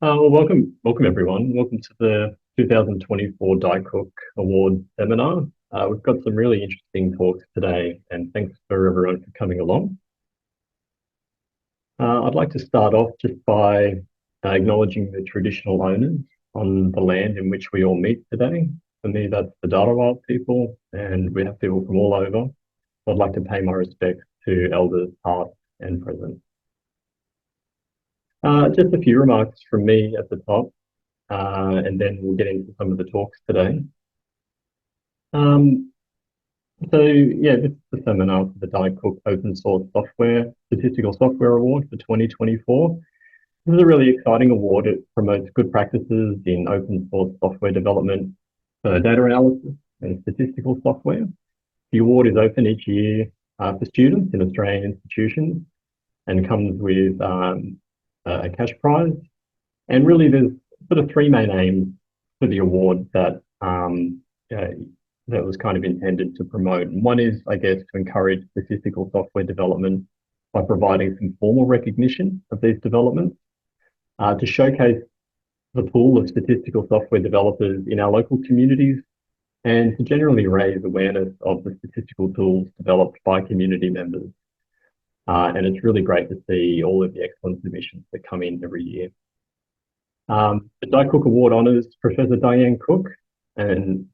Welcome everyone. Welcome to the 2024 Die Cook Award seminar. We've got some really interesting talks today, and thanks for everyone for coming along. I'd like to start off just by acknowledging the traditional owners on the land in which we all meet today. For me, that's the Dharawal people, and we have people from all over. I'd like to pay my respects to elders past and present. Just a few remarks from me at the top, and then we'll get into some of the talks today. Um, this is the seminar for the Die Cook Open Source Software Statistical Software Award for 2024. This is a really exciting award. It promotes good practices in open source software development for data analysis and statistical software. The award is open each year for students in Australian institutions and comes with a cash prize. And really, there's sort of three main aims for the award that that was kind of intended to promote. And one is, I guess, to encourage statistical software development by providing some formal recognition of these developments, to showcase the pool of statistical software developers in our local communities, and to generally raise awareness of the statistical tools developed by community members. And it's really great to see all of the excellent submissions that come in every year. The Die Cook Award honours Professor Diane Cook, and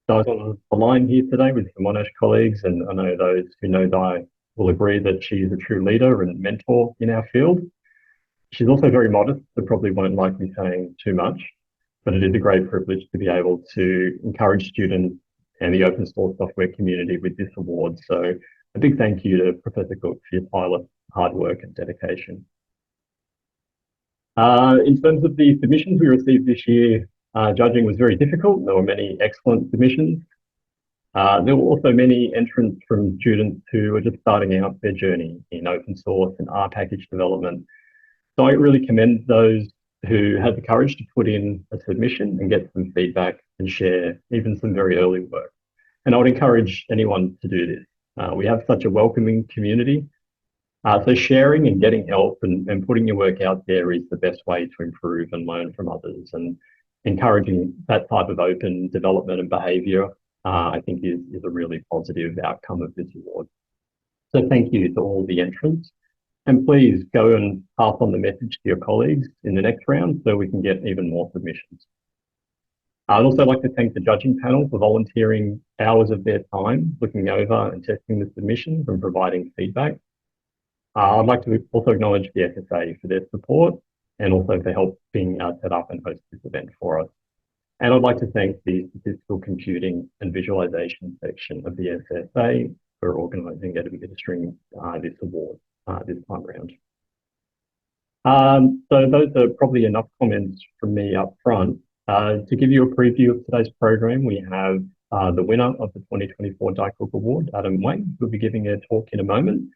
Di's on the line here today with some Monash colleagues, and I know those who know Di will agree that she's a true leader and mentor in our field. She's also very modest, so probably won't like me saying too much, but it is a great privilege to be able to encourage students and the open source software community with this award. So a big thank you to Professor Cook for your tireless hard work and dedication. In terms of the submissions we received this year, judging was very difficult. There were many excellent submissions. There were also many entrants from students who were just starting out their journey in open source and R package development. So I really commend those who had the courage to put in a submission and get some feedback and share even some very early work. And I would encourage anyone to do this. We have such a welcoming community. So sharing and getting help and putting your work out there is the best way to improve and learn from others. And encouraging that type of open development and behaviour, I think is a really positive outcome of this award. So thank you to all the entrants. And please go and pass on the message to your colleagues in the next round so we can get even more submissions. I'd also like to thank the judging panel for volunteering hours of their time, looking over and testing the submissions and providing feedback. I'd like to also acknowledge the SSA for their support and also for helping set up and host this event for us. And I'd like to thank the Statistical Computing and Visualization section of the SSA for organising and administering this award this time around. So those are probably enough comments from me up front. To give you a preview of today's program, we have the winner of the 2024 Die Cook Award, Adam Wang, who'll be giving a talk in a moment.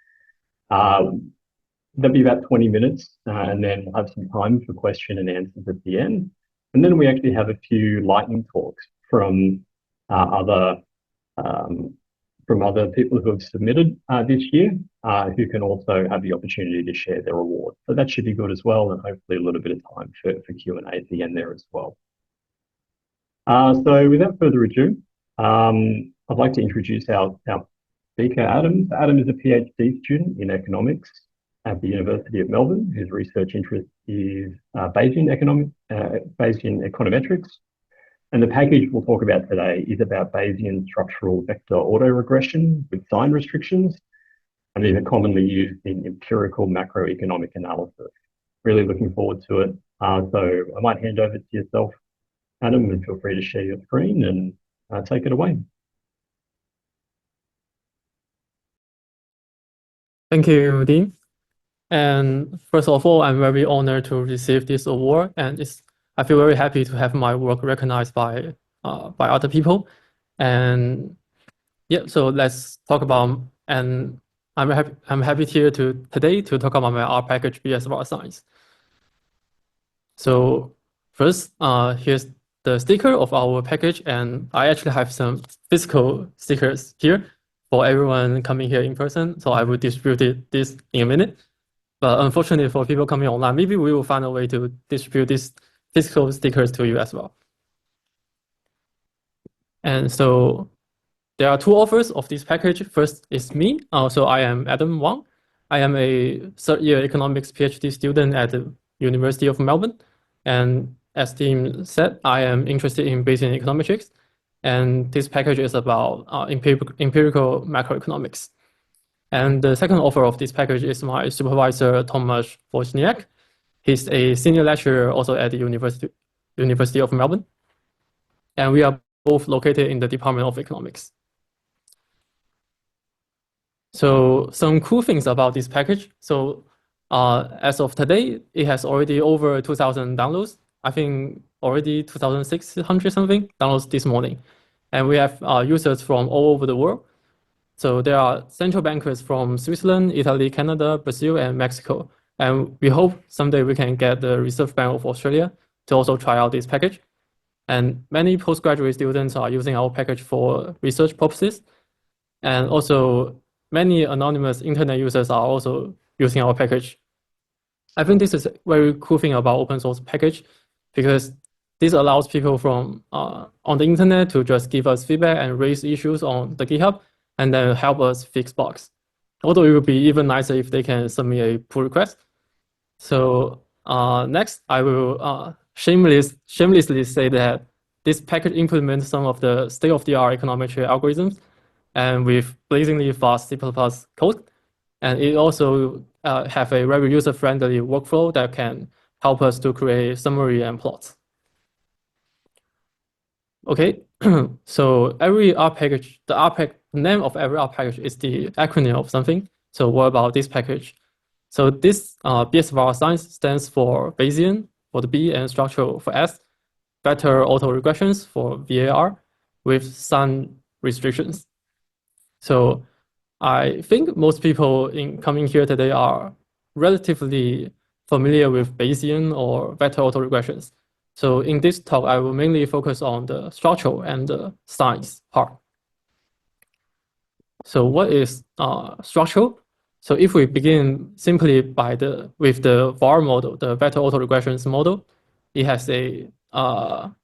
There'll be about 20 minutes, and then we'll have some time for question and answers at the end. And then we actually have a few lightning talks from other people who have submitted this year, who can also have the opportunity to share their award. So that should be good as well, and hopefully a little bit of time for Q&A at the end there as well. So without further ado, I'd like to introduce our speaker, Adam. Adam is a PhD student in economics at the University of Melbourne. His research interest is Bayesian econometrics. And the package we'll talk about today is about Bayesian structural vector autoregression with sign restrictions. And these are commonly used in empirical macroeconomic analysis. Really looking forward to it. So I might hand over to yourself, Adam, and feel free to share your screen and take it away. Thank you, Dean. And first of all, I'm very honored to receive this award, and I feel very happy to have my work recognized by other people. And yeah, so let's talk about, and I'm happy here today to talk about my R package BS Raw Science. So first, here's the sticker of our package, and I actually have some physical stickers here for everyone coming here in person. So I will distribute this in a minute. But unfortunately for people coming online, maybe we will find a way to distribute these physical stickers to you as well. And so there are two offers of this package. First is me. So I am Adam Wang. I am a third-year economics PhD student at the University of Melbourne. And as Tim said, I am interested in Bayesian econometrics. And this package is about empirical macroeconomics. And the second offer of this package is my supervisor, Tomasz Wozniak. He's a senior lecturer also at the University of Melbourne. And we are both located in the Department of Economics. So some cool things about this package. So as of today, it has already over 2,000 downloads. I think already 2,600 something downloads this morning. And we have users from all over the world. So there are central bankers from Switzerland, Italy, Canada, Brazil, and Mexico. And we hope someday we can get the Reserve Bank of Australia to also try out this package. And many postgraduate students are using our package for research purposes. And also many anonymous internet users are also using our package. I think this is a very cool thing about open source package because this allows people from on the internet to just give us feedback and raise issues on the GitHub and then help us fix bugs. Although it would be even nicer if they can submit a pull request. So next, I will shamelessly say that this package implements some of the state-of-the-art econometric algorithms and with blazingly fast C++ code. And it also have a very user-friendly workflow that can help us to create summary and plots. Okay, so every R package, the name of every R package is the acronym of something. So what about this package? So this BSVAR science stands for Bayesian for the B and structural for S, better autoregressions for VAR with some restrictions. So I think most people in coming here today are relatively familiar with Bayesian or vector autoregressions. So in this talk, I will mainly focus on the structural and the science part. So what is structural? So if we begin simply with the VAR model, the vector autoregressions model, it has a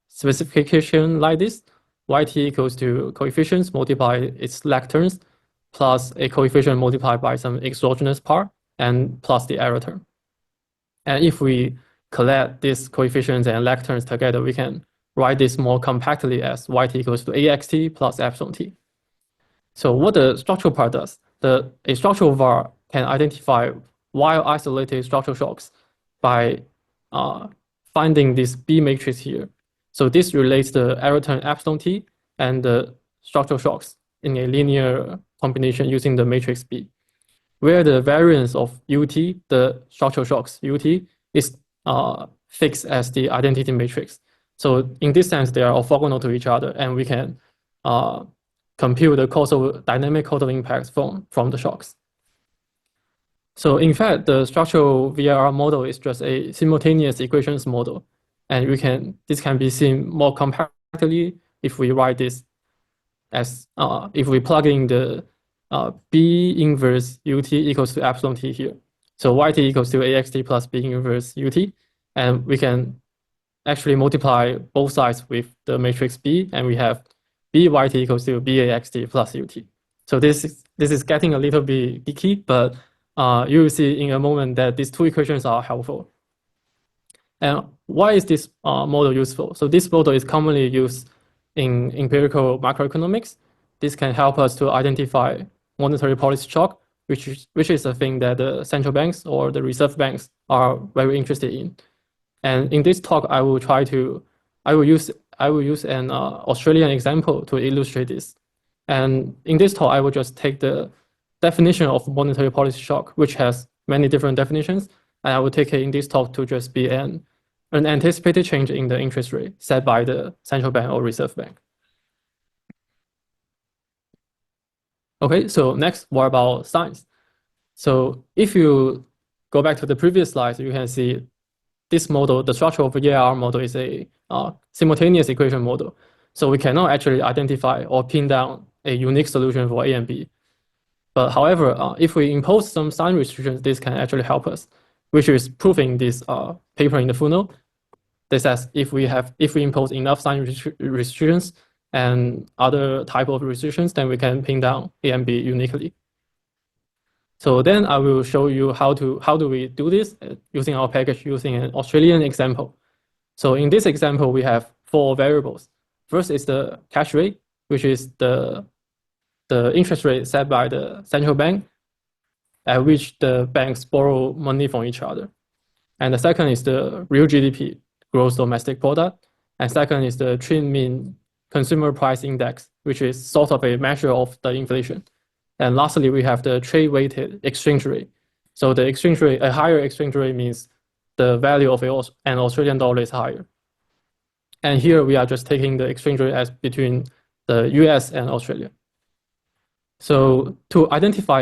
specification like this: yt equals to coefficients multiplied its lecterns plus a coefficient multiplied by some exogenous part and plus the error term. And if we collect these coefficients and lecterns together, we can write this more compactly as yt equals to axt plus epsilon t. So what the structural part does, a structural VAR can identify wild isolated structural shocks by finding this B matrix here. So this relates the error term epsilon t and the structural shocks in a linear combination using the matrix B, where the variance of UT, the structural shocks UT, is fixed as the identity matrix. So in this sense, they are orthogonal to each other, and we can compute the dynamic causal impacts from the shocks. So in fact, the structural VAR model is just a simultaneous equations model, and this can be seen more compactly if we write this as if we plug in the B inverse UT equals to epsilon t here. So yt equals to axt plus B inverse UT, and we can actually multiply both sides with the matrix B, and we have byt equals to baxt plus ut. So this is getting a little bit geeky, but you will see in a moment that these two equations are helpful. And why is this model useful? So this model is commonly used in empirical macroeconomics. This can help us to identify monetary policy shock, which is a thing that the central banks or the reserve banks are very interested in. And in this talk, I will use an Australian example to illustrate this. And in this talk, I will just take the definition of monetary policy shock, which has many different definitions, and I will take it in this talk to just be an anticipated change in the interest rate set by the central bank or reserve bank. Okay, so next, what about science? So if you go back to the previous slides, you can see this model, the structural VAR model, is a simultaneous equation model. So we cannot actually identify or pin down a unique solution for A and B. But however, if we impose some sign restrictions, this can actually help us, which is proving this paper in the footnote. This says if we impose enough sign restrictions and other type of restrictions, then we can pin down A and B uniquely. So then I will show you how do we do this using our package using an Australian example. So in this example, we have 4 variables. First is the cash rate, which is the interest rate set by the central bank at which the banks borrow money from each other. And the second is the real GDP, gross domestic product. And second is the trend mean consumer price index, which is sort of a measure of the inflation. And lastly, we have the trade-weighted exchange rate. So the exchange rate, a higher exchange rate means the value of an Australian dollar is higher. And here we are just taking the exchange rate as between the US and Australia. So to identify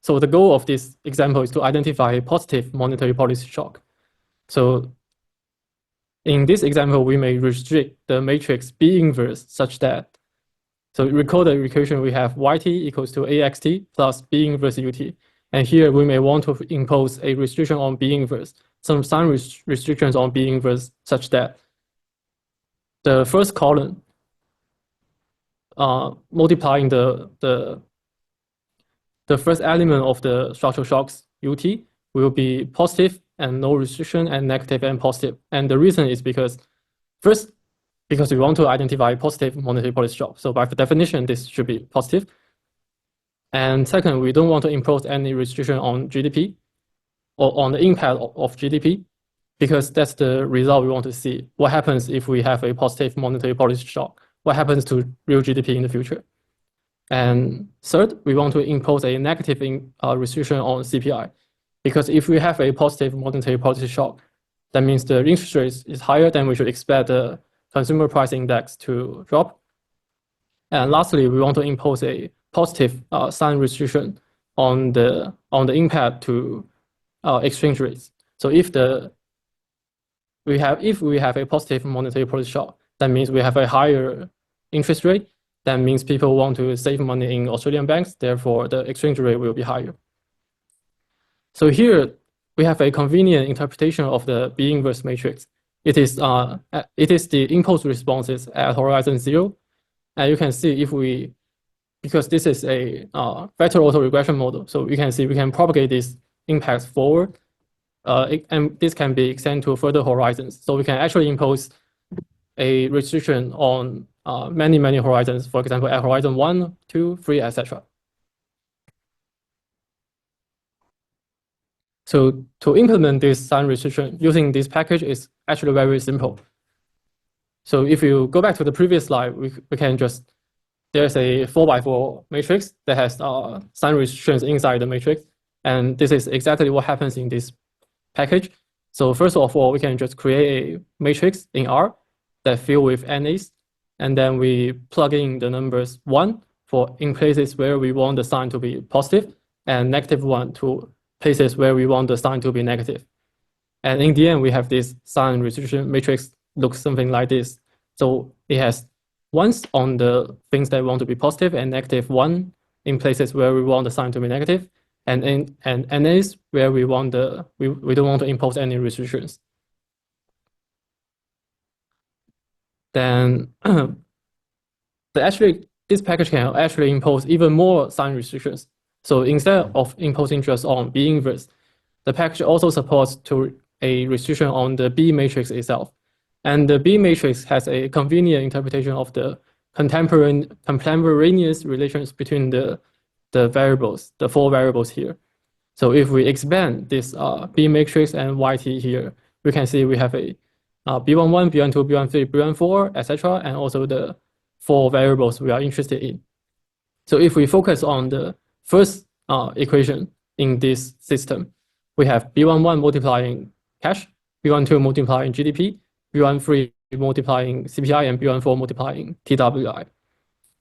so the goal of this example is to identify a positive monetary policy shock. So in this example, we may restrict the matrix B inverse such that, so recall the equation we have YT equals to AXT plus B inverse UT. And here we may want to impose a restriction on B inverse, some sign restrictions on B inverse such that the first column multiplying the first element of the structural shocks UT will be positive and no restriction, and negative and positive. And the reason is because first, because we want to identify positive monetary policy shock. So by definition, this should be positive. And second, we don't want to impose any restriction on GDP or on the impact of GDP, because that's the result we want to see. What happens if we have a positive monetary policy shock? What happens to real GDP in the future? And third, we want to impose a negative restriction on CPI, because if we have a positive monetary policy shock, that means the interest rate is higher, then we should expect the consumer price index to drop. And lastly, we want to impose a positive sign restriction on the impact to exchange rates. So if we have a positive monetary policy shock, that means we have a higher interest rate. That means people want to save money in Australian banks. Therefore, the exchange rate will be higher. So here we have a convenient interpretation of the B inverse matrix. It is the impulse responses at horizon 0. And you can see because this is a vector autoregression model, so you can see we can propagate these impacts forward, and this can be extended to further horizons. So we can actually impose a restriction on many horizons, for example, at horizon 1, 2, 3, etc. So to implement this sign restriction using this package is actually very simple. So if you go back to the previous slide, we can just, there's a 4x4 matrix that has sign restrictions inside the matrix. And this is exactly what happens in this package. So first of all, we can just create a matrix in R that fill with NAs. And then we plug in the numbers 1 in places where we want the sign to be positive, and -1 to places where we want the sign to be negative. And in the end, we have this sign restriction matrix looks something like this. So it has 1s on the things that want to be positive and -1 in places where we want the sign to be negative, and NAs where we don't want to impose any restrictions. Then this package can actually impose even more sign restrictions. So instead of imposing just on B inverse, the package also supports a restriction on the B matrix itself. And the B matrix has a convenient interpretation of the contemporaneous relations between the variables, the 4 variables here. So if we expand this B matrix and YT here, we can see we have a B11, B12, B13, B14, etc., and also the 4 variables we are interested in. So if we focus on the first equation in this system, we have B11 multiplying cash, B12 multiplying GDP, B13 multiplying CPI, and B14 multiplying TWI.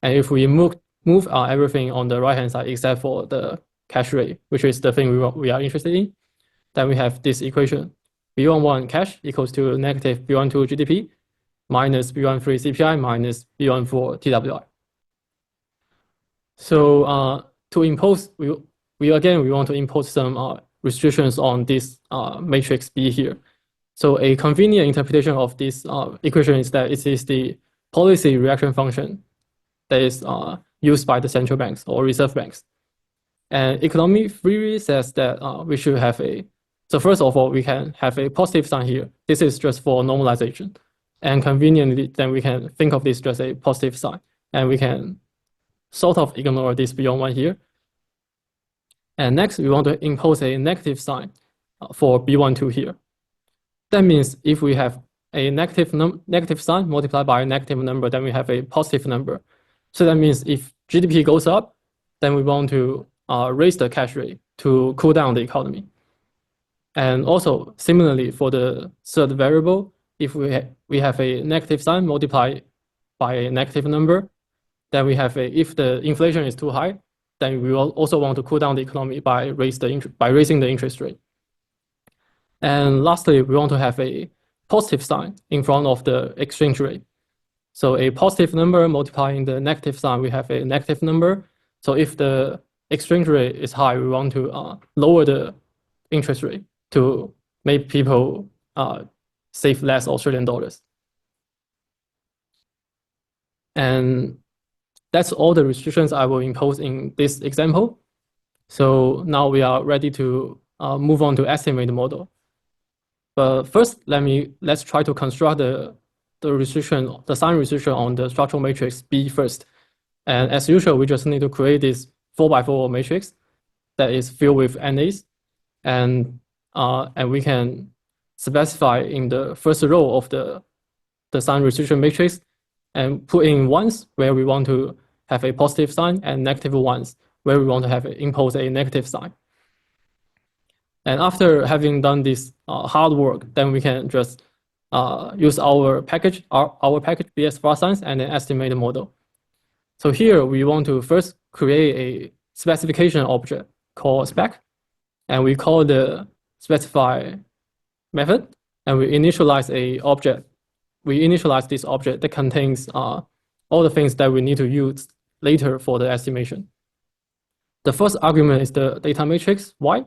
And if we move everything on the right-hand side except for the cash rate, which is the thing we are interested in, then we have this equation. B11 cash equals to negative B12 GDP minus B13 CPI minus B14 TWI. So to impose, we want to impose some restrictions on this matrix B here. So a convenient interpretation of this equation is that it is the policy reaction function that is used by the central banks or reserve banks. And economic theory says that we should have so first of all, we can have a positive sign here. This is just for normalization. And conveniently, then we can think of this just a positive sign. And we can sort of ignore this beyond one here. And next, we want to impose a negative sign for B12 here. That means if we have a negative sign multiplied by a negative number, then we have a positive number. So that means if GDP goes up, then we want to raise the cash rate to cool down the economy. And also, similarly, for the third variable, if we have a negative sign multiplied by a negative number, then we have if the inflation is too high, then we will also want to cool down the economy by raising the interest rate. And lastly, we want to have a positive sign in front of the exchange rate. So a positive number multiplying the negative sign, we have a negative number. So if the exchange rate is high, we want to lower the interest rate to make people save less Australian dollars. And that's all the restrictions I will impose in this example. So now we are ready to move on to estimate the model. But first, let's try to construct the sign restriction on the structural matrix B first. And as usual, we just need to create this 4x4 matrix that is filled with NAs. And we can specify in the first row of the sign restriction matrix and put in ones where we want to have a positive sign and negative ones where we want to impose a negative sign. And after having done this hard work, then we can just use our package BS far science and then estimate the model. So here we want to first create a specification object called spec, and we call the specify method, and we initialize a object. We initialize this object that contains all the things that we need to use later for the estimation. The first argument is the data matrix Y,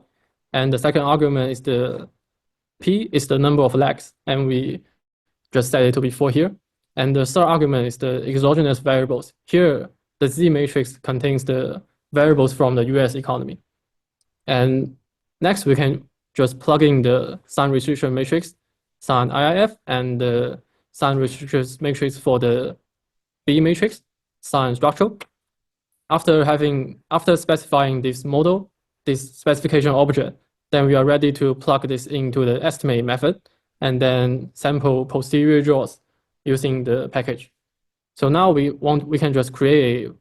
and the second argument is the P is the number of legs, and we just set it to be 4 here. And the third argument is the exogenous variables. Here, the Z matrix contains the variables from the US economy. And next, we can just plug in the sign restriction matrix, sign IIF, and the sign restriction matrix for the B matrix, sign structural. After specifying this model, this specification object, then we are ready to plug this into the estimate method and then sample posterior draws using the package. So now we can just create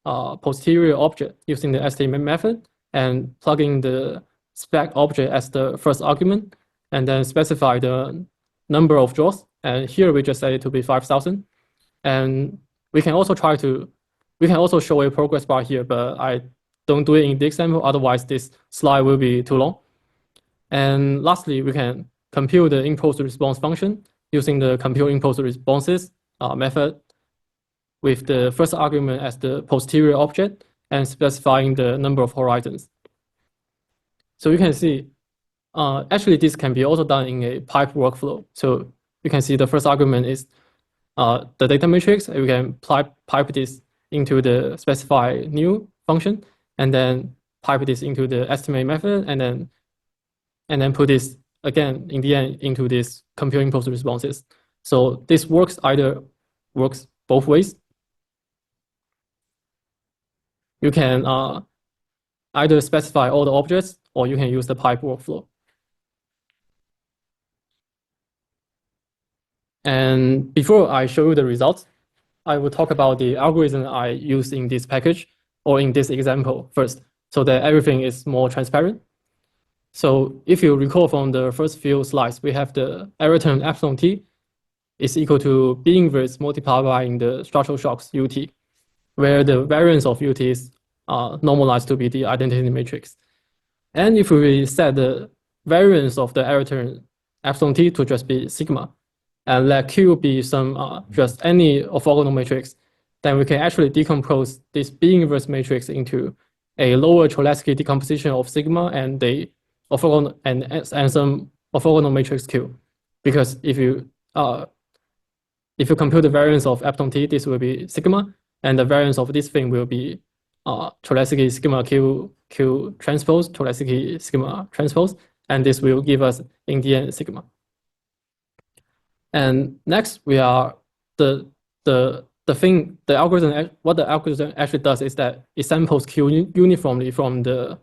a posterior object using the estimate method and plug in the spec object as the first argument and then specify the number of draws. And here we just set it to be 5,000. And we can also show a progress bar here, but I don't do it in the example, otherwise this slide will be too long. And lastly, we can compute the impulse response function using the compute impulse responses method with the first argument as the posterior object and specifying the number of horizons. So you can see, actually this can be also done in a pipe workflow. So you can see the first argument is the data matrix, and we can pipe this into the specify new function, and then pipe this into the estimate method, and then put this again in the end into this compute impulse responses. So this works both ways. You can either specify all the objects, or you can use the pipe workflow. And before I show you the results, I will talk about the algorithm I use in this package or in this example first, so that everything is more transparent. So if you recall from the first few slides, we have the error term epsilon t is equal to B inverse multiplied by the structural shocks UT, where the variance of UT is normalized to be the identity matrix. And if we set the variance of the error term epsilon t to just be sigma, and let Q be some just any orthogonal matrix, then we can actually decompose this B inverse matrix into a lower Cholesky decomposition of sigma and the orthogonal and some orthogonal matrix Q, because if you compute the variance of epsilon t, this will be sigma, and the variance of this thing will be Cholesky sigma Q transpose, Cholesky sigma transpose, and this will give us in the end sigma. And next, we are the algorithm. What the algorithm actually does is that it samples Q uniformly from the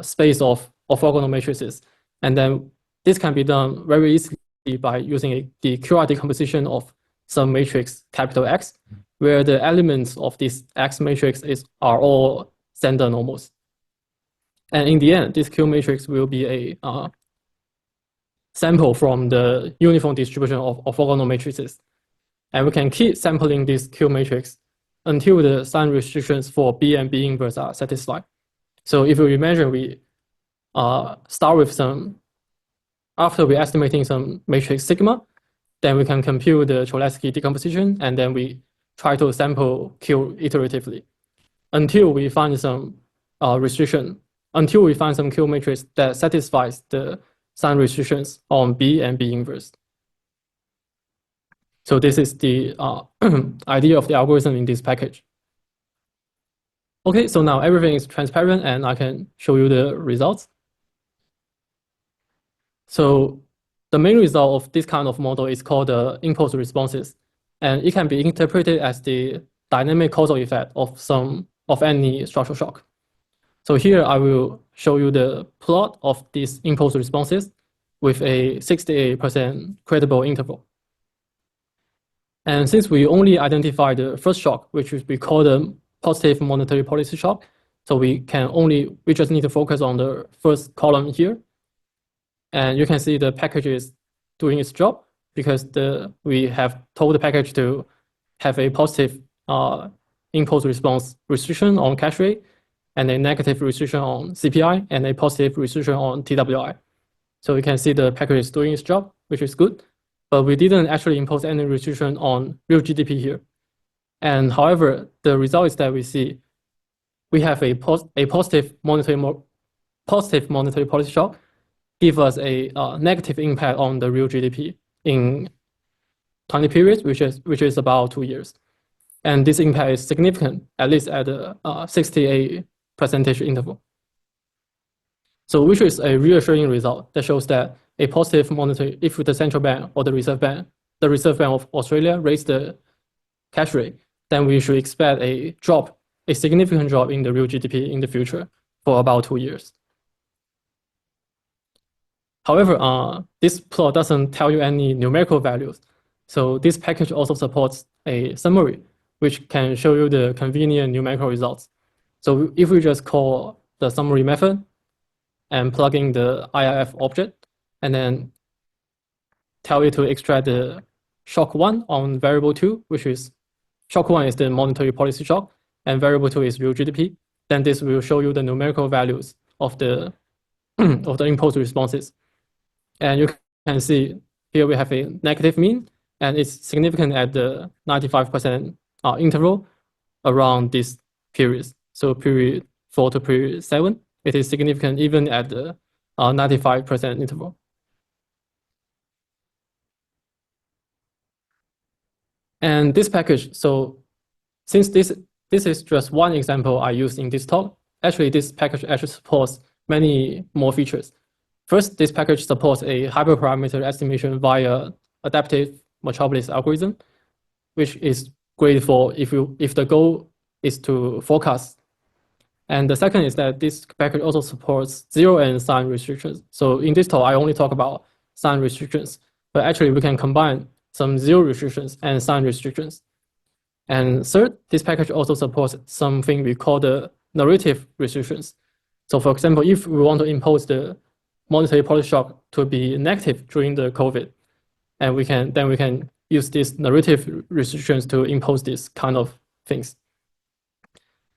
space of orthogonal matrices, and then this can be done very easily by using the QR decomposition of some matrix capital X, where the elements of this X matrix are all standard normals. And in the end, this Q matrix will be a sample from the uniform distribution of orthogonal matrices. And we can keep sampling this Q matrix until the sign restrictions for B and B inverse are satisfied. So if you imagine we start with after we estimating some matrix sigma, then we can compute the Cholesky decomposition, and then we try to sample Q iteratively until we find some restriction, until we find some Q matrix that satisfies the sign restrictions on B and B inverse. So this is the idea of the algorithm in this package. Okay, so now everything is transparent and I can show you the results. So the main result of this kind of model is called the impulse responses, and it can be interpreted as the dynamic causal effect of any structural shock. So here I will show you the plot of these impulse responses with a 68% credible interval. And since we only identify the first shock, which we call the positive monetary policy shock, so we just need to focus on the first column here. And you can see the package is doing its job because we have told the package to have a positive impulse response restriction on cache rate, and a negative restriction on CPI, and a positive restriction on TWI. So you can see the package is doing its job, which is good. But we didn't actually impose any restriction on real GDP here. And however, the result is that we have a positive monetary policy shock give us a negative impact on the real GDP in 20 periods, which is about 2 years. And this impact is significant, at least at a 68% interval. So which is a reassuring result that shows that a positive monetary, if the central bank or the Reserve Bank of Australia raise the cash rate, then we should expect a significant drop in the real GDP in the future for about 2 years. However, this plot doesn't tell you any numerical values. So this package also supports a summary, which can show you the convenient numerical results. So if we just call the summary method and plug in the IIF object, and then tell it to extract the shock 1 on variable 2, which is shock 1 is the monetary policy shock, and variable 2 is real GDP, then this will show you the numerical values of the impulse responses. And you can see here we have a negative mean, and it's significant at the 95% interval around these periods. So period 4 to period 7, it is significant even at the 95% interval. And this package, so since this is just one example I used in this talk, actually this package actually supports many more features. First, this package supports a hyperparameter estimation via adaptive metropolis algorithm, which is great for if the goal is to forecast. And the second is that this package also supports zero and sign restrictions. So in this talk, I only talk about sign restrictions, but actually we can combine some zero restrictions and sign restrictions. And third, this package also supports something we call the narrative restrictions. So for example, if we want to impose the monetary policy shock to be negative during the COVID, and then we can use these narrative restrictions to impose these kind of things.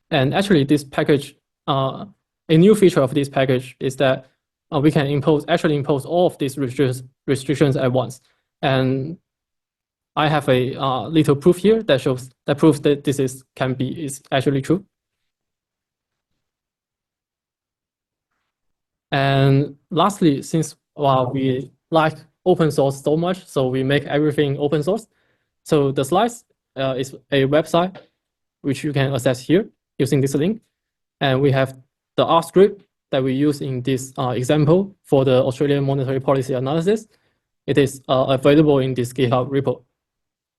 And actually this package, a new feature of this package is that we can impose all of these restrictions at once. And I have a little proof here that proves that this is actually true. And lastly, since we like open source so much, so we make everything open source. So the slides is a website which you can access here using this link. And we have the R script that we use in this example for the Australian monetary policy analysis. It is available in this GitHub repo.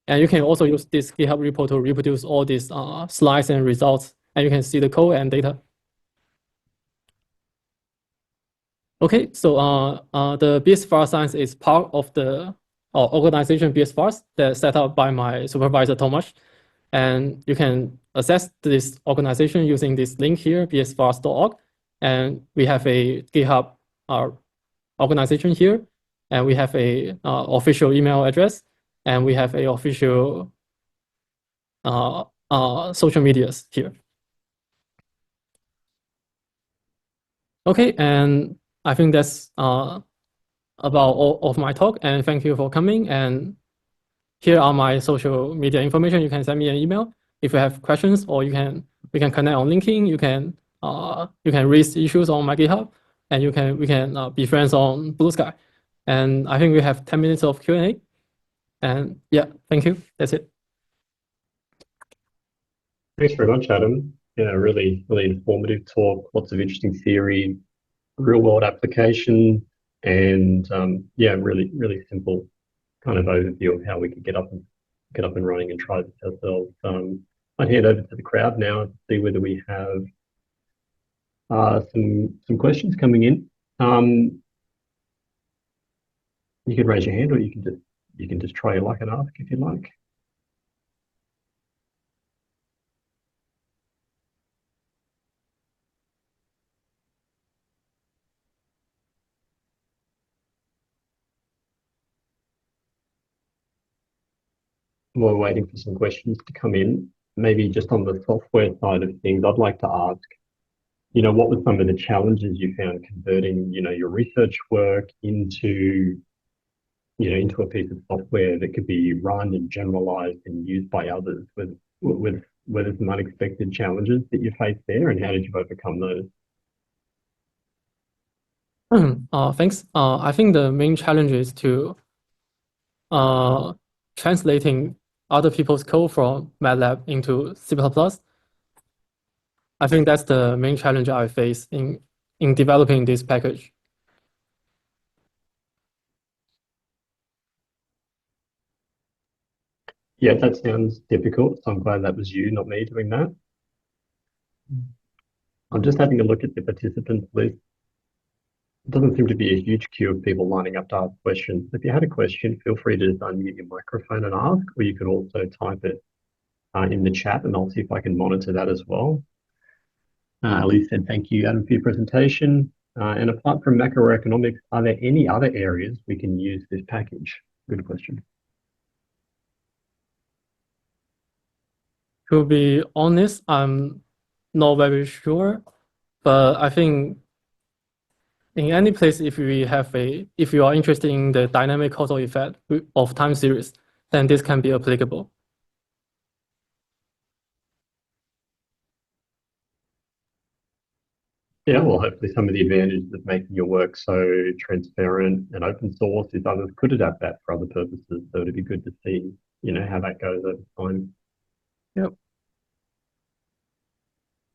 And you can also use this GitHub repo to reproduce all these slides and results, and you can see the code and data. Okay, so the BSVAR Science is part of the organization BSVARs that's set up by my supervisor, Tomasz. And you can access this organization using this link here, bsvars.org. And we have a GitHub organization here, and we have a official email address, and we have a official social medias here. Okay, and I think that's about all of my talk, and thank you for coming. And here are my social media information. You can send me an email if you have questions, or we can connect on LinkedIn. You can raise issues on my GitHub, and we can be friends on Blue Sky. And I think we have 10 minutes of Q&A. And yeah, thank you. That's it. Thanks very much, Adam. Yeah, really informative talk. Lots of interesting theory, real world application, and yeah, really simple kind of overview of how we could get up and running and try this ourselves. I'd hand over to the crowd now to see whether we have some questions coming in. You can raise your hand, or you can just try your luck and ask if you like. While we're waiting for some questions to come in, maybe just on the software side of things, I'd like to ask, what were some of the challenges you found converting, your research work into a piece of software that could be run and generalized and used by others? With were there some unexpected challenges that you faced there, and how did you overcome those? Thanks. I think the main challenge is to translating other people's code from MATLAB into C++. I think that's the main challenge I face in developing this package. Yeah, that sounds difficult. So I'm glad that was you, not me, doing that. I'm just having a look at the participants list. It doesn't seem to be a huge queue of people lining up to ask questions. If you had a question, feel free to just unmute your microphone and ask, or you could also type it in the chat, and I'll see if I can monitor that as well. Elise said, thank you, Adam, for your presentation. And apart from macroeconomics, are there any other areas we can use this package? Good question. To be honest, I'm not very sure, but I think in any place, if you are interested in the dynamic causal effect of time series, then this can be applicable. Yeah, well, hopefully some of the advantages of making your work so transparent and open source is others could adapt that for other purposes. So it'd be good to see, how that goes over time. Yep.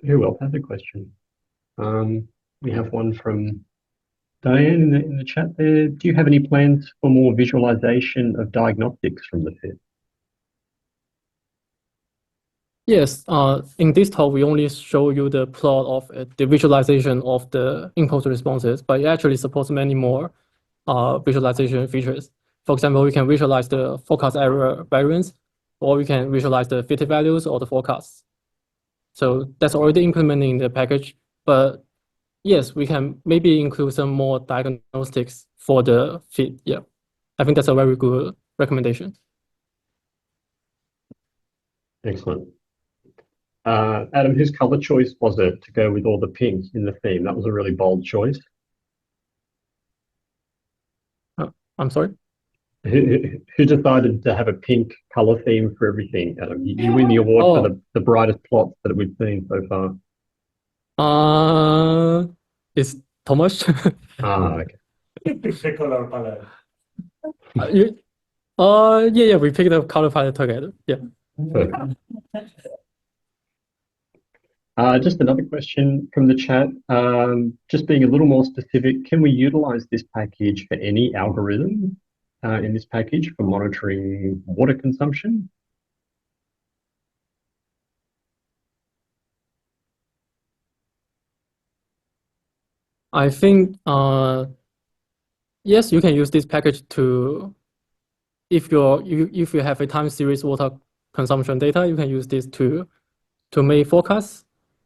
Who else has a question? We have one from Diane in the chat there. Do you have any plans for more visualization of diagnostics from the FIT? Yes, in this talk, we only show you the plot of the visualization of the impulse responses, but it actually supports many more visualization features. For example, we can visualize the forecast error variance, or we can visualize the fitted values or the forecasts. So that's already implemented in the package, but yes, we can maybe include some more diagnostics for the fit. Yeah, I think that's a very good recommendation. Excellent. Adam, whose color choice was it to go with all the pink in the theme? That was a really bold choice. I'm sorry? Who decided to have a pink color theme for everything, Adam? You win the award for the brightest plots that we've seen so far. It's Thomas. Okay. The color palette. You, yeah, we picked the color palette together. Yeah. Perfect. Just another question from the chat. Just being a little more specific, can we utilize this package for any algorithm in this package for monitoring water consumption? I think yes, you can use this package to if you have a time series water consumption data, you can use this to make forecasts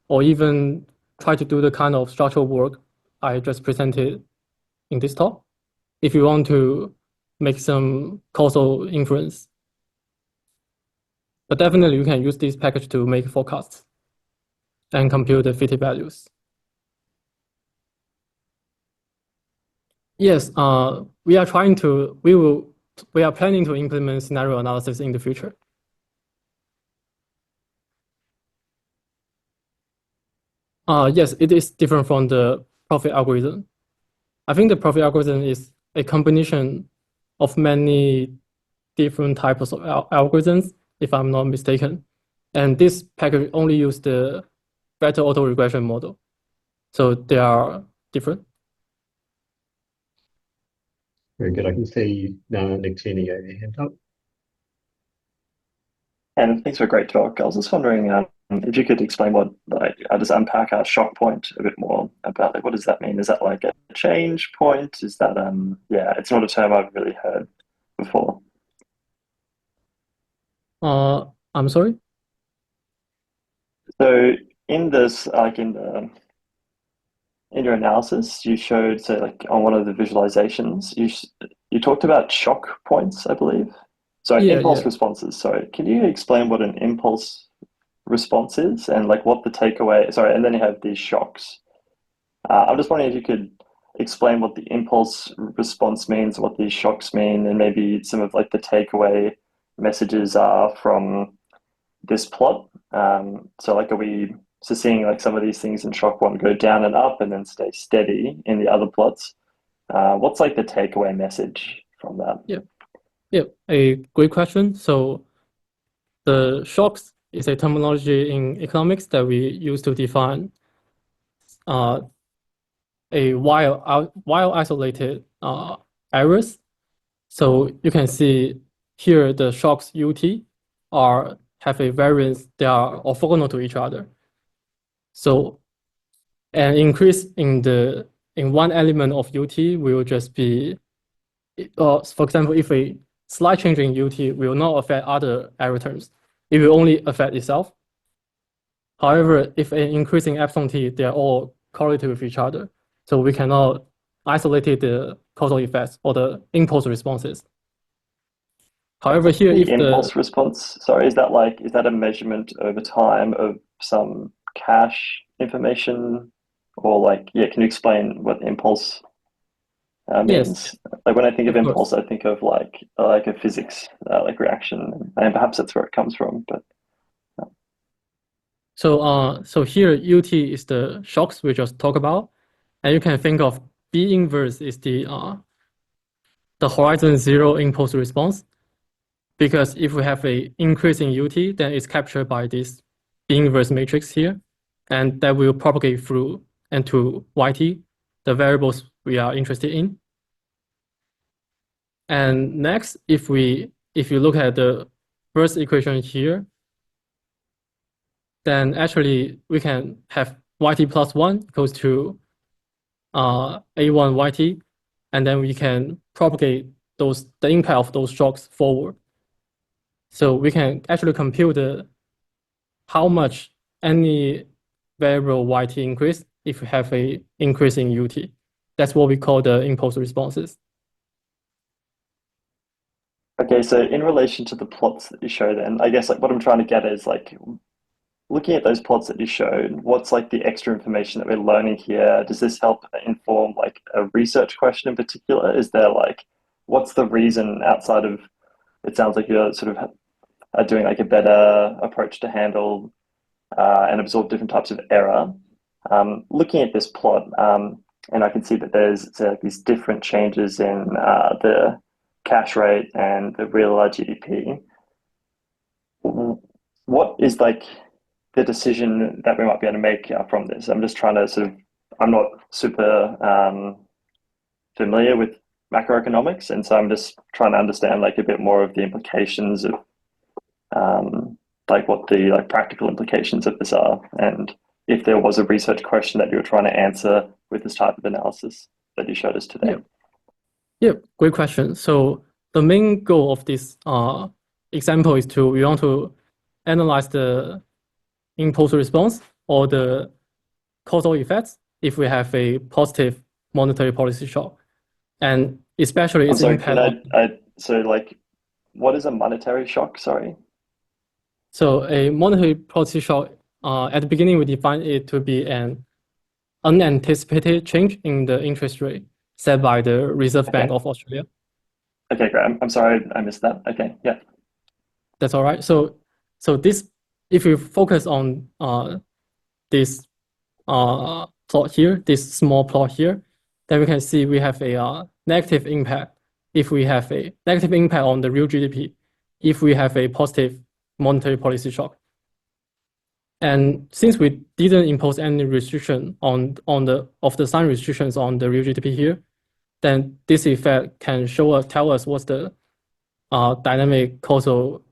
or even try to do the kind of structural work I just presented in this talk. If you want to make some causal inference. But definitely you can use this package to make forecasts and compute the fitted values. Yes, we are planning to implement scenario analysis in the future. Yes, it is different from the profit algorithm. I think the profit algorithm is a combination of many different types of algorithms, if I'm not mistaken. And this package only uses the vector autoregression model. So they are different. Very good. I can see Nick Tierney gave your hand up. And thanks for a great talk. I was just wondering if you could explain what, like, I just unpack our shock point a bit more about, like, what does that mean? Is that like a change point? Is that, yeah, it's not a term I've really heard before. I'm sorry? So in this, like in your analysis, you showed, so like on one of the visualizations, you talked about shock points, I believe. Sorry, Yeah, impulse yeah. responses. Sorry, can you explain what an impulse response is and like what the takeaway? Sorry, and then you have these shocks. I'm just wondering if you could explain what the impulse response means, what these shocks mean, and maybe some of like the takeaway messages are from this plot. So like, are we seeing like some of these things in shock one go down and up and then stay steady in the other plots? What's like the takeaway message from that? Yeah, a great question. So the shocks is a terminology in economics that we use to define a while isolated errors. So you can see here the shocks UT have a variance, they are orthogonal to each other. So an increase in one element of UT will just be, for example, if a slight change in UT will not affect other error terms, it will only affect itself. However, if an increase in epsilon t, they are all correlated with each other. So we cannot isolate the causal effects or the impulse responses. However, here The if impulse response, sorry, is that a measurement over time of some cache information? Or like, yeah, can you explain what impulse means? yes, Like when I think of of course. impulse, I think of like a physics like reaction, and perhaps that's where it comes from. But So here UT is the shocks we just talked about, and you can think of B inverse is the horizon zero impulse response, because if we have a increase in UT, then it's captured by this B inverse matrix here, and that will propagate through and to YT, the variables we are interested in. And next, if you look at the first equation here, then actually we can have YT plus 1 equals to A1 YT, and then we can propagate the impact of those shocks forward. So we can actually compute how much any variable YT increase if we have a increase in UT. That's what we call the impulse responses. okay, so in relation to the plots that you showed, then I guess like what I'm trying to get is like looking at those plots that you showed, what's like the extra information that we're learning here? Does this help inform like a research question in particular? Is there like, what's the reason outside of, it sounds like you're sort of doing like a better approach to handle and absorb different types of error. Looking at this plot, and I can see that there's like these different changes in the cash rate and the real GDP. What is like the decision that we might be able to make from this? I'm just trying to I'm not super familiar with macroeconomics, and so I'm just trying to understand like a bit more of the implications of like what the like practical implications of this are, and if there was a research question that you were trying to answer with this type of analysis that you showed us today. Yeah, great question. So the main goal of this example is we want to analyze the impulse response or the causal effects if we have a positive monetary policy shock, and especially its impact. So like, what is a monetary shock? Sorry. So a monetary policy shock, at the beginning we define it to be an unanticipated change in the interest rate set by the Reserve Bank of Australia. Okay, great. I'm sorry I missed that. Okay, yeah. That's all right. So this, if you focus on this plot here, this small plot here, then we can see we have a negative impact if we have a negative impact on the real GDP if we have a positive monetary policy shock. And since we didn't impose any restriction on the sign restrictions on the real GDP here, then this effect can tell us what's the dynamic causal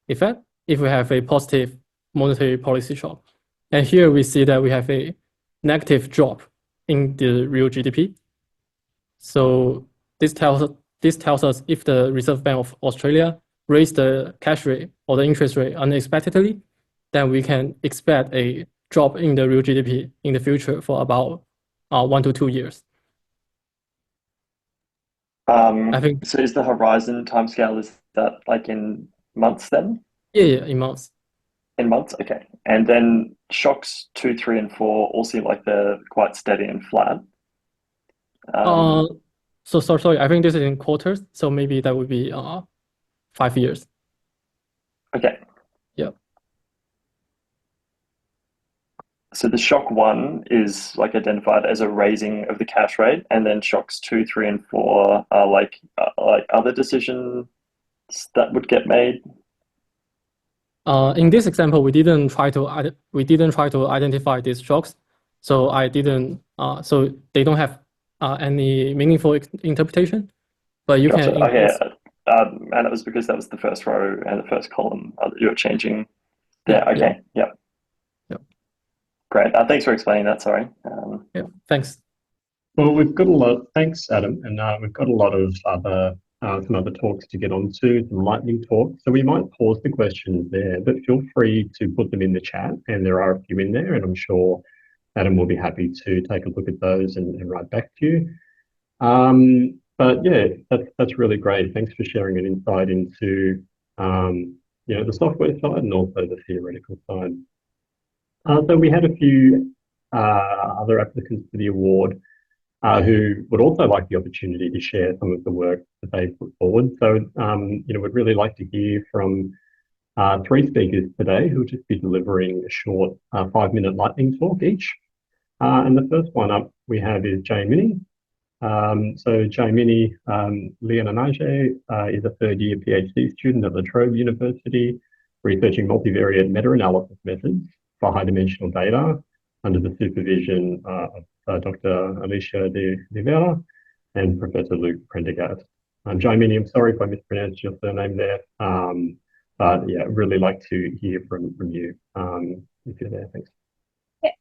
effect if we have a positive monetary policy shock. And here we see that we have a negative drop in the real GDP. So this tells us if the Reserve Bank of Australia raised the cash rate or the interest rate unexpectedly, then we can expect a drop in the real GDP in the future for about 1 to 2 years. I think. So is the horizon timescale, is that like in months then? Yeah, in months. In months, okay. And then shocks 2, 3, and 4 all seem like they're quite steady and flat. So sorry, I think this is in quarters, so maybe that would be 5 years. Okay. Yeah. So the shock 1 is like identified as a raising of the cash rate, and then shocks 2, 3, and 4 are like other decisions that would get made. In this example, we didn't try to identify these shocks, so so they don't have any meaningful interpretation. But you Gotcha. can Okay. And it was because that was the first row and the first column that you were changing. Yeah. Okay. Yeah. Great. Thanks for explaining that. Sorry. Yeah. Thanks. Well, we've got a lot. Thanks, Adam, and we've got a lot of some other talks to get onto, some lightning talks. So we might pause the questions there, but feel free to put them in the chat, and there are a few in there, and I'm sure Adam will be happy to take a look at those and write back to you. But yeah, that's really great. Thanks for sharing an insight into the software side and also the theoretical side. So we had a few other applicants for the award who would also like the opportunity to share some of the work that they put forward. So, we'd really like to hear from 3 speakers today who will just be delivering a short 5-minute lightning talk each. And the first one up we have is Jay Minnie. So Jay Minnie Leonanaje is a 3rd-year PhD student at La Trobe University, researching multivariate meta-analysis methods for high-dimensional data under the supervision of Dr. Alicia de Rivera and Professor Luke Prendergast. Jay Minnie, I'm sorry if I mispronounced your surname there, but yeah, really like to hear from you if you're there. Thanks. Yeah.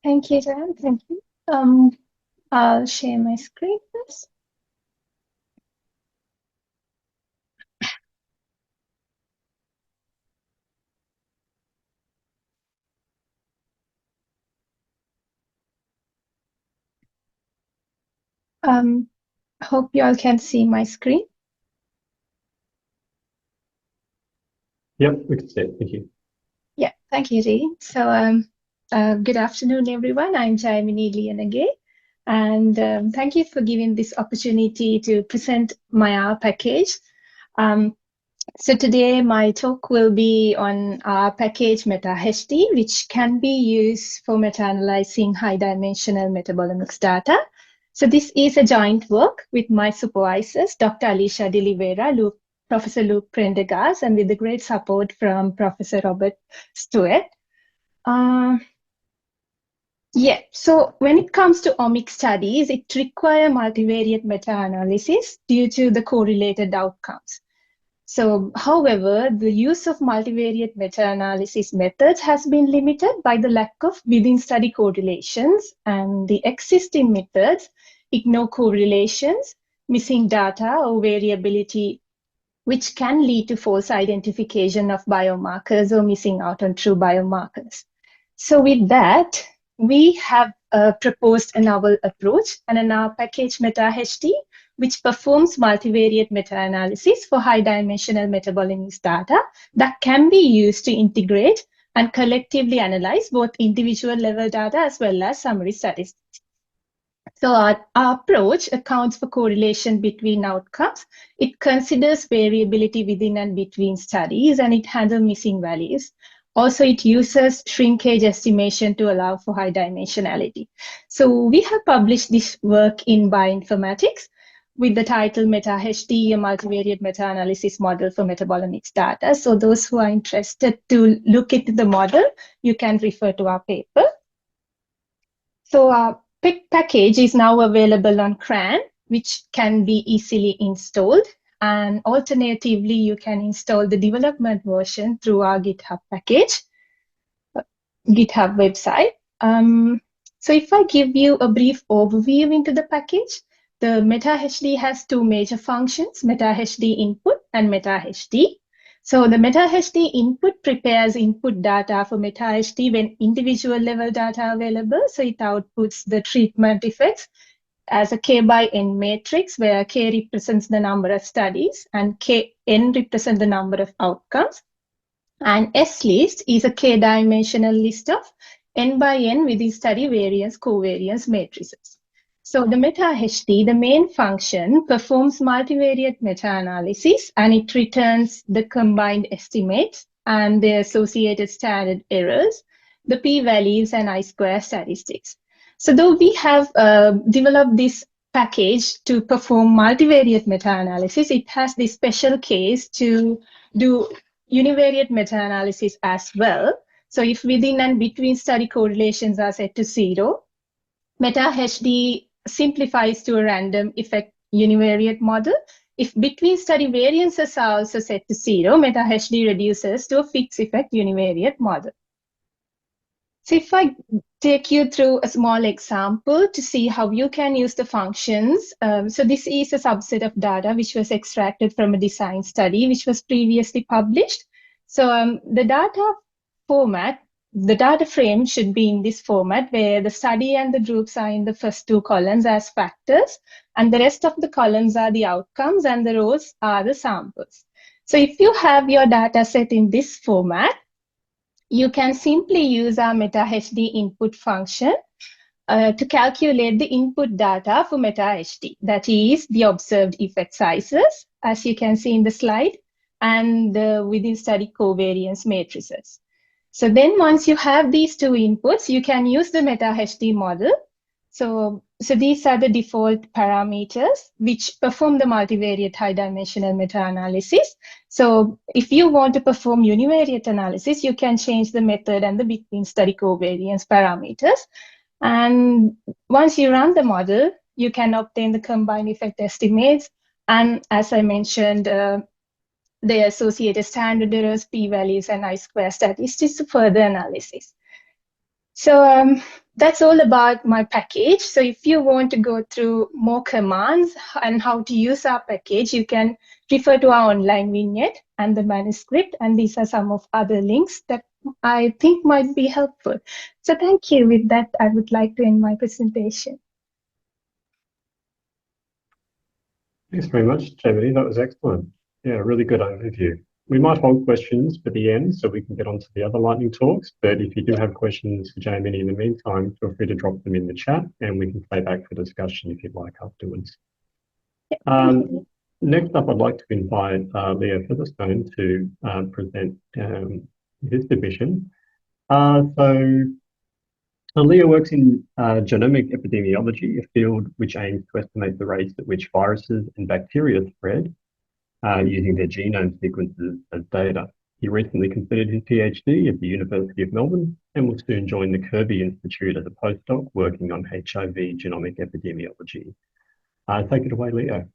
Thank you, Dan. Thank you. I'll share my screen first. Hope you all can see my screen. Yep, we can see it. Thank you. Yeah, thank you, Dee. So, good afternoon, everyone. I'm Jay Minnie Leonage, and thank you for giving this opportunity to present my R package. So today my talk will be on our package MetaHD, which can be used for meta-analyzing high-dimensional metabolomics data So this is a joint work with my supervisors, Dr. Alicia De Oliveira, Professor Luke Prendergast, and with the great support from Professor Robert Stewart. So when it comes to omics studies, it requires multivariate meta-analysis due to the correlated outcomes. So, however, the use of multivariate meta-analysis methods has been limited by the lack of within-study correlations, and the existing methods ignore correlations, missing data or variability, which can lead to false identification of biomarkers or missing out on true biomarkers. So with that, we have proposed a novel approach and an R package MetaHD, which performs multivariate meta-analysis for high-dimensional metabolomics data that can be used to integrate and collectively analyze both individual level data as well as summary statistics. So our approach accounts for correlation between outcomes. It considers variability within and between studies, and it handles missing values. Also, it uses shrinkage estimation to allow for high dimensionality. So we have published this work in Bioinformatics with the title MetaHD, a multivariate meta-analysis model for metabolomics data. So those who are interested to look into the model, you can refer to our paper. So our package is now available on CRAN, which can be easily installed. And alternatively, you can install the development version through our GitHub package, GitHub website. So if I give you a brief overview into the package, the MetaHD has two major functions, MetaHD input and MetaHD. So the MetaHD input prepares input data for MetaHD when individual level data are available. So it outputs the treatment effects as a K by N matrix, where K represents the number of studies and N represents the number of outcomes. And S list is a K-dimensional list of N by N within study variance covariance matrices. So the MetaHD, the main function, performs multivariate meta-analysis, and it returns the combined estimates and the associated standard errors, the p-values and I-square statistics. So though we have developed this package to perform multivariate meta-analysis, it has this special case to do univariate meta-analysis as well. So if within and between study correlations are set to 0, MetaHD simplifies to a random effect univariate model. If between study variances are also set to 0, MetaHD reduces to a fixed effect univariate model. So if I take you through a small example to see how you can use the functions. So this is a subset of data which was extracted from a design study which was previously published. So the data format, the data frame should be in this format where the study and the groups are in the first two columns as factors, and the rest of the columns are the outcomes and the rows are the samples. So if you have your data set in this format, you can simply use our MetaHD input function to calculate the input data for MetaHD, that is the observed effect sizes, as you can see in the slide, and the within study covariance matrices. So then once you have these two inputs, you can use the MetaHD model. So these are the default parameters which perform the multivariate high-dimensional meta-analysis. So if you want to perform univariate analysis, you can change the method and the between study covariance parameters. And once you run the model, you can obtain the combined effect estimates. And as I mentioned, the associated standard errors, p-values, and I-square statistics for further analysis. So that's all about my package. So if you want to go through more commands and how to use our package, you can refer to our online vignette and the manuscript. And these are some of other links that I think might be helpful. So thank you. With that, I would like to end my presentation. Thanks very much, Jamie. That was excellent. Yeah, really good overview. We might hold questions for the end so we can get on to the other lightning talks, but if you do have questions for Jamie in the meantime, feel free to drop them in the chat and we can play back for discussion if you'd like afterwards. Next up, I'd like to invite Leo Featherstone to present his submission. So Leah works in genomic epidemiology, a field which aims to estimate the rates at which viruses and bacteria spread using their genome sequences as data. He recently completed his PhD at the University of Melbourne and will soon join the Kirby Institute as a postdoc working on HIV genomic epidemiology. Take it away, Leo.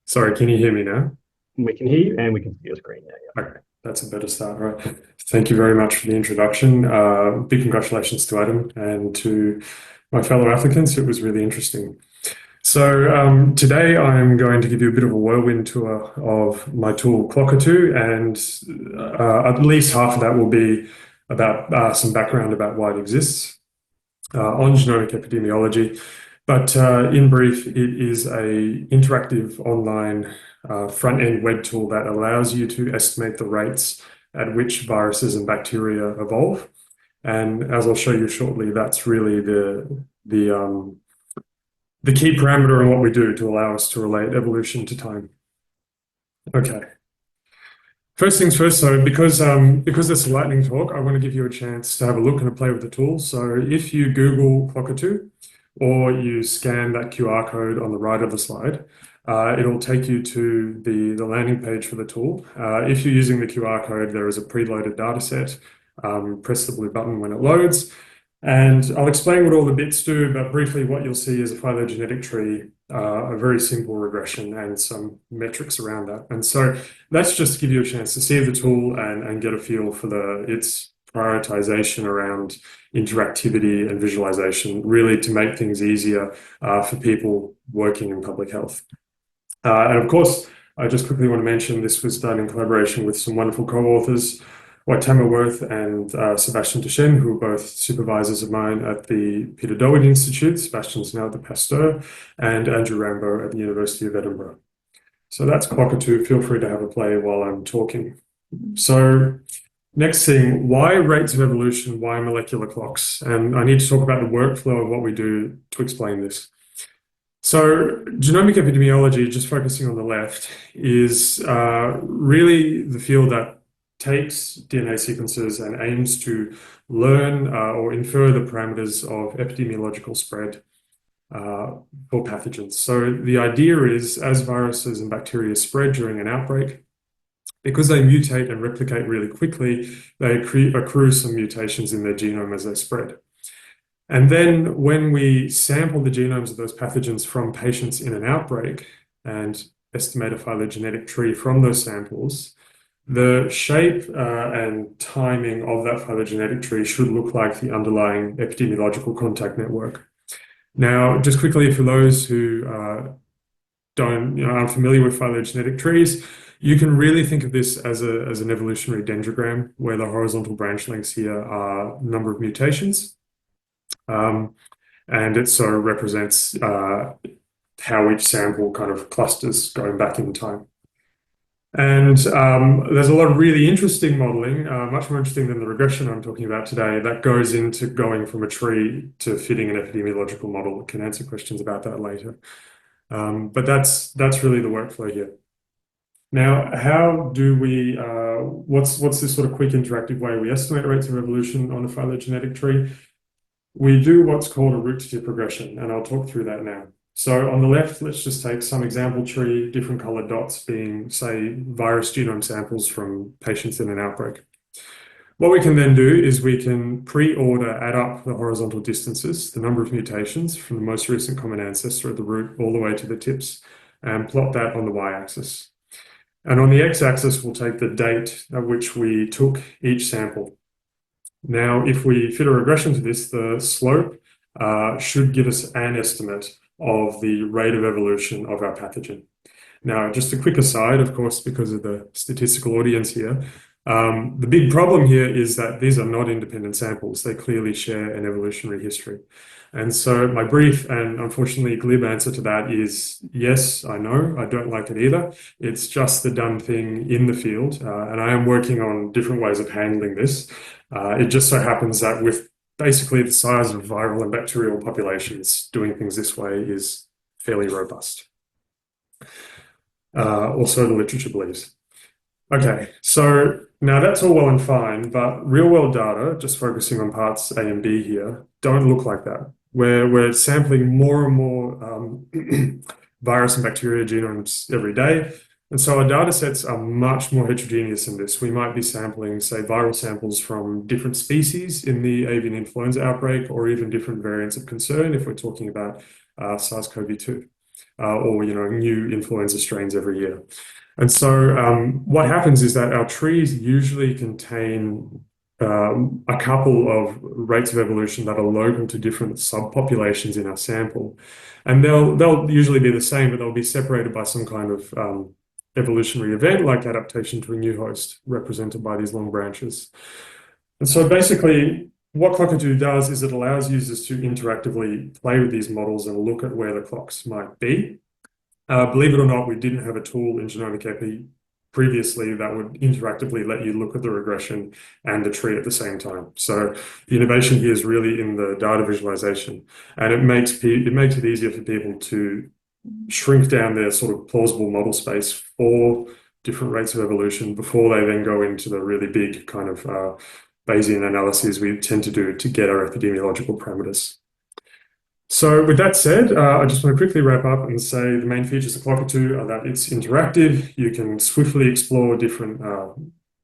Sorry, can you hear me now? We can hear you and we can see your screen now. Yeah. Okay, that's a better start, right? Thank you very much for the introduction. Big congratulations to Adam and to my fellow applicants. It was really interesting. So today I'm going to give you a bit of a whirlwind tour of my tool Clocker2, and at least half of that will be about some background about why it exists on genomic epidemiology. But in brief, it is a interactive online front-end web tool that allows you to estimate the rates at which viruses and bacteria evolve. And as I'll show you shortly, that's really the key parameter in what we do to allow us to relate evolution to time. Okay. First things first, so because it's a lightning talk, I want to give you a chance to have a look and a play with the tool. So if you Google Clocker2 or you scan that QR code on the right of the slide, it'll take you to the landing page for the tool. If you're using the QR code, there is a preloaded data set. Press the blue button when it loads. And I'll explain what all the bits do, but briefly what you'll see is a phylogenetic tree, a very simple regression and some metrics around that. And so that's just to give you a chance to see the tool and get a feel for its prioritization around interactivity and visualization, really to make things easier for people working in public health. And of course, I just quickly want to mention this was done in collaboration with some wonderful co-authors, Tammerworth and Sebastian Duchesne, who are both supervisors of mine at the Peter Doherty Institute. Sebastian's now at the Pasteur, and Andrew Rambo at the University of Edinburgh. So that's Clocker2. Feel free to have a play while I'm talking. So next thing, why rates of evolution? Why molecular clocks? And I need to talk about the workflow of what we do to explain this. So genomic epidemiology, just focusing on the left, is really the field that takes DNA sequences and aims to learn or infer the parameters of epidemiological spread for pathogens. So the idea is, as viruses and bacteria spread during an outbreak, because they mutate and replicate really quickly, they accrue some mutations in their genome as they spread. And then when we sample the genomes of those pathogens from patients in an outbreak and estimate a phylogenetic tree from those samples, the shape and timing of that phylogenetic tree should look like the underlying epidemiological contact network. Now, just quickly for those who aren't familiar with phylogenetic trees, you can really think of this as an evolutionary dendrogram, where the horizontal branch lengths here are number of mutations. And it sort of represents how each sample kind of clusters going back in time. And there's a lot of really interesting modeling, much more interesting than the regression I'm talking about today, that goes into going from a tree to fitting an epidemiological model. We can answer questions about that later. But that's really the workflow here. Now, how do we, what's this sort of quick interactive way we estimate rates of evolution on a phylogenetic tree? We do what's called a root-to-tip regression, and I'll talk through that now. So on the left, let's just take some example tree, different colored dots being, say, virus genome samples from patients in an outbreak. What we can then do is we can pre-order, add up the horizontal distances, the number of mutations from the most recent common ancestor at the root all the way to the tips, and plot that on the y-axis. And on the x-axis, we'll take the date at which we took each sample. Now, if we fit a regression to this, the slope should give us an estimate of the rate of evolution of our pathogen. Now, just a quick aside, of course, because of the statistical audience here, the big problem here is that these are not independent samples. They clearly share an evolutionary history. And so my brief and unfortunately glib answer to that is, yes, I know, I don't like it either. It's just the done thing in the field. And I am working on different ways of handling this. It just so happens that with basically the size of viral and bacterial populations, doing things this way is fairly robust. Also, the literature believes. Okay, so now that's all well and fine, but real world data, just focusing on parts A and B here, don't look like that. We're sampling more and more virus and bacteria genomes every day. And so our data sets are much more heterogeneous than this. We might be sampling, say, viral samples from different species in the avian influenza outbreak, or even different variants of concern if we're talking about SARS-CoV-2 or new influenza strains every year. And so what happens is that our trees usually contain a couple of rates of evolution that are local to different subpopulations in our sample. And they'll usually be the same, but they'll be separated by some kind of evolutionary event like adaptation to a new host, represented by these long branches. And so basically, what Clockatoo does is it allows users to interactively play with these models and look at where the clocks might be. Believe it or not, we didn't have a tool in Genomic Epi previously that would interactively let you look at the regression and the tree at the same time. So the innovation here is really in the data visualization, and it makes it easier for people to shrink down their sort of plausible model space for different rates of evolution before they then go into the really big kind of Bayesian analyses we tend to do to get our epidemiological parameters. So with that said, I just want to quickly wrap up and say the main features of Clockatoo are that it's interactive. You can swiftly explore different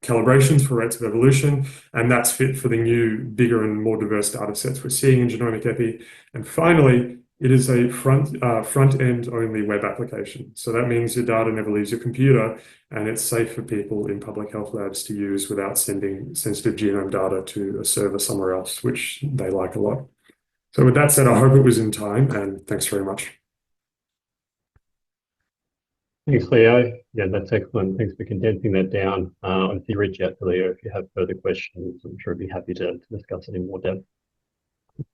calibrations for rates of evolution, and that's fit for the new, bigger and more diverse data sets we're seeing in Genomic Epi. And finally, it is a front-end only web application. So that means your data never leaves your computer, and it's safe for people in public health labs to use without sending sensitive genome data to a server somewhere else, which they like a lot. So with that said, I hope it was in time, and thanks very much. Thanks, Leo. Yeah, that's excellent. Thanks for condensing that down. Obviously, reach out to Leo if you have further questions. I'm sure he'd be happy to discuss it in more depth.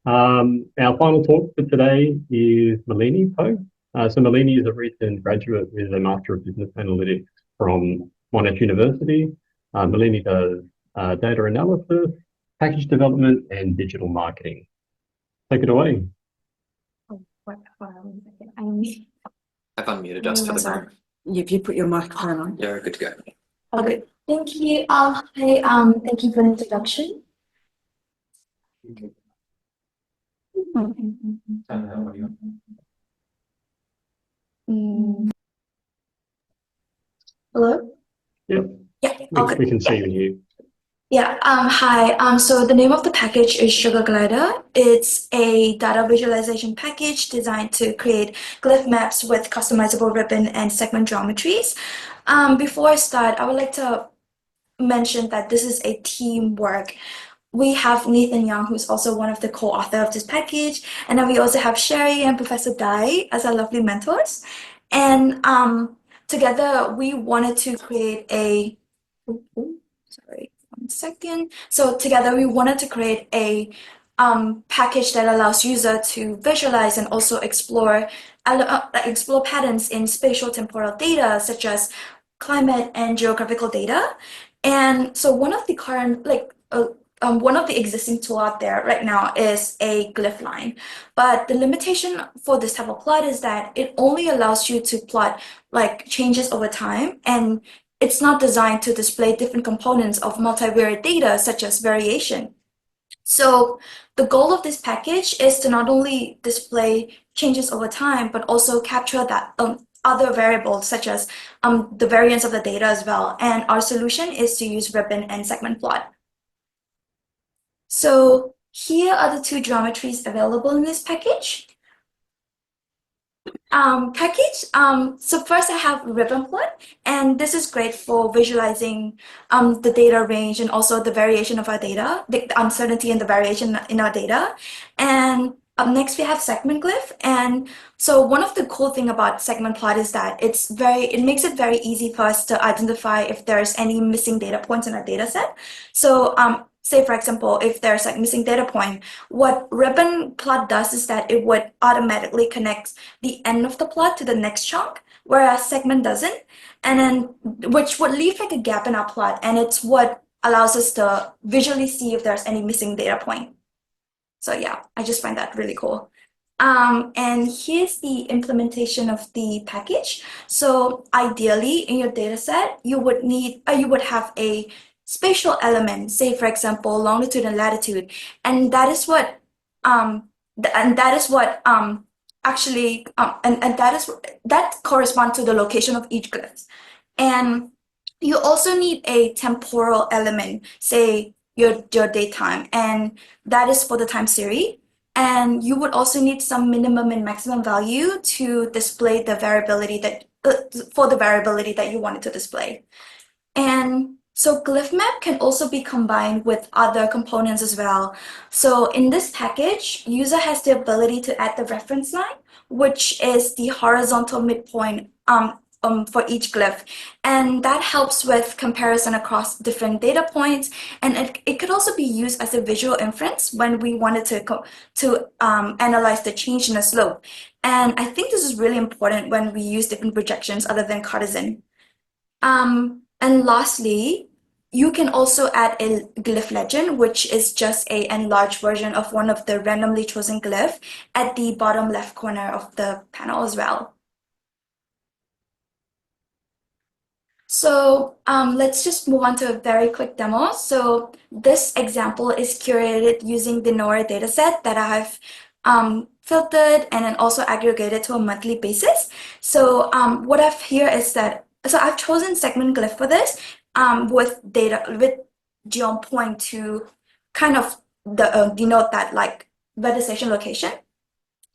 Our final talk for today is Malini Po. So Malini is a recent graduate with a Master of Business Analytics from Monash University. Malini does data analysis, package development, and digital marketing. Take it away. Oh, what? One second. I've unmuted us for the moment. If you put your microphone on. Yeah, good to go. Okay. Thank you. Hi, thank you for the introduction. Hello? Yep. Yeah, okay. We can see you and hear. Yeah, hi. So the name of the package is Sugar Glider. It's a data visualization package designed to create glyph maps with customizable ribbon and segment geometries. Before I start, I would like to mention that this is a teamwork. We have Nathan Young, who's also one of the co-author of this package, and then we also have Sherry and Professor Dai as our lovely mentors. And together we wanted to create a sorry, 1 second. So together we wanted to create a package that allows user to visualize and also explore patterns in spatial temporal data such as climate and geographical data. And so one of the current one of the existing tool out there right now is a glyph line, but the limitation for this type of plot is that it only allows you to plot like changes over time, and it's not designed to display different components of multivariate data such as variation. So the goal of this package is to not only display changes over time, but also capture that other variables such as the variance of the data as well. And our solution is to use ribbon and segment plot. So here are the two geometries available in this package. So first I have ribbon plot, and this is great for visualizing the data range and also the variation of our data, the uncertainty and the variation in our data. And up next we have segment glyph. And so one of the cool thing about segment plot is that it makes it very easy for us to identify if there's any missing data points in our data set. So say for example, if there's like missing data point, what ribbon plot does is that it would automatically connect the end of the plot to the next chunk, whereas segment doesn't, and then which would leave like a gap in our plot, and it's what allows us to visually see if there's any missing data point. So yeah, I just find that really cool. And here's the implementation of the package. So ideally, in your data set, you would have a spatial element, say for example, longitude and latitude, and that is what actually and that corresponds to the location of each glyph. And you also need a temporal element, say your datetime, and that is for the time series. And you would also need some minimum and maximum value to display the variability that for the variability that you wanted to display. And so glyph map can also be combined with other components as well. So in this package, user has the ability to add the reference line, which is the horizontal midpoint for each glyph. And that helps with comparison across different data points. And it could also be used as a visual inference when we wanted to analyze the change in the slope. And I think this is really important when we use different projections other than Cartesian. And lastly, you can also add a glyph legend, which is just an enlarged version of one of the randomly chosen glyph at the bottom left corner of the panel as well. So let's just move on to a very quick demo. So this example is curated using the NORA dataset that I've filtered and then also aggregated to a monthly basis. So what I've here is that, so I've chosen segment glyph for this with geom point to kind of denote that like vegetation location.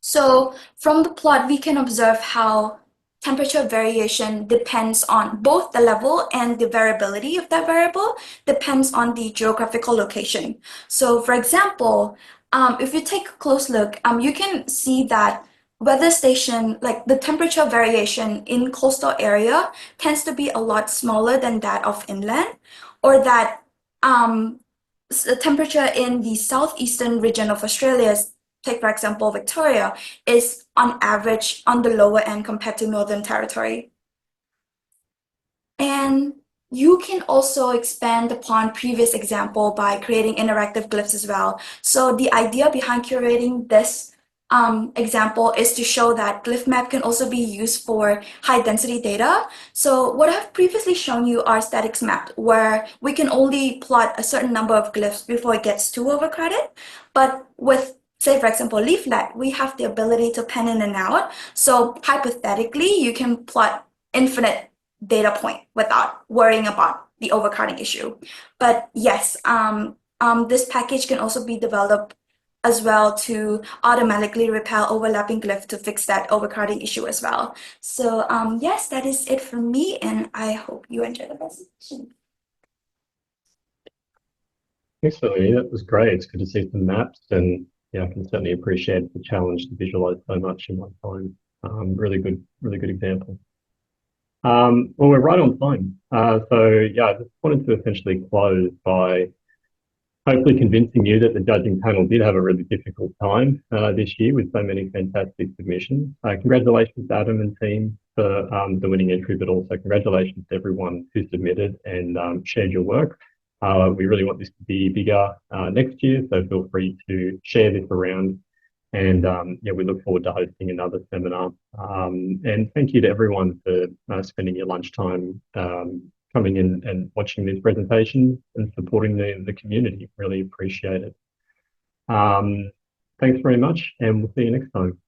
So from the plot, we can observe how temperature variation depends on both the level and the variability of that variable depends on the geographical location. So for example, if you take a close look, you can see that weather station, like the temperature variation in coastal area tends to be a lot smaller than that of inland, or that the temperature in the southeastern region of Australia, take for example Victoria, is on average on the lower end compared to Northern Territory. And you can also expand upon previous example by creating interactive glyphs as well. So the idea behind curating this example is to show that glyph map can also be used for high density data. So what I've previously shown you are statics mapped, where we can only plot a certain number of glyphs before it gets too overcrowded. But with, say for example, leaflet, we have the ability to pen in and out. So hypothetically, you can plot infinite data point without worrying about the overcrowding issue. But yes, this package can also be developed as well to automatically repel overlapping glyph to fix that overcrowding issue as well. So yes, that is it from me, and I hope you enjoy the presentation. Thanks, Lily. That was great. It's good to see some maps, and yeah, I can certainly appreciate the challenge to visualize so much in one time. Really good example. Well, we're right on time. So yeah, I just wanted to essentially close by hopefully convincing you that the judging panel did have a really difficult time this year with so many fantastic submissions. Congratulations, Adam and team, for the winning entry, but also congratulations to everyone who submitted and shared your work. We really want this to be bigger next year, so feel free to share this around. And yeah, we look forward to hosting another seminar. And thank you to everyone for spending your lunchtime coming in and watching these presentations and supporting the community. Really appreciate it. Thanks very much, and we'll see you next time.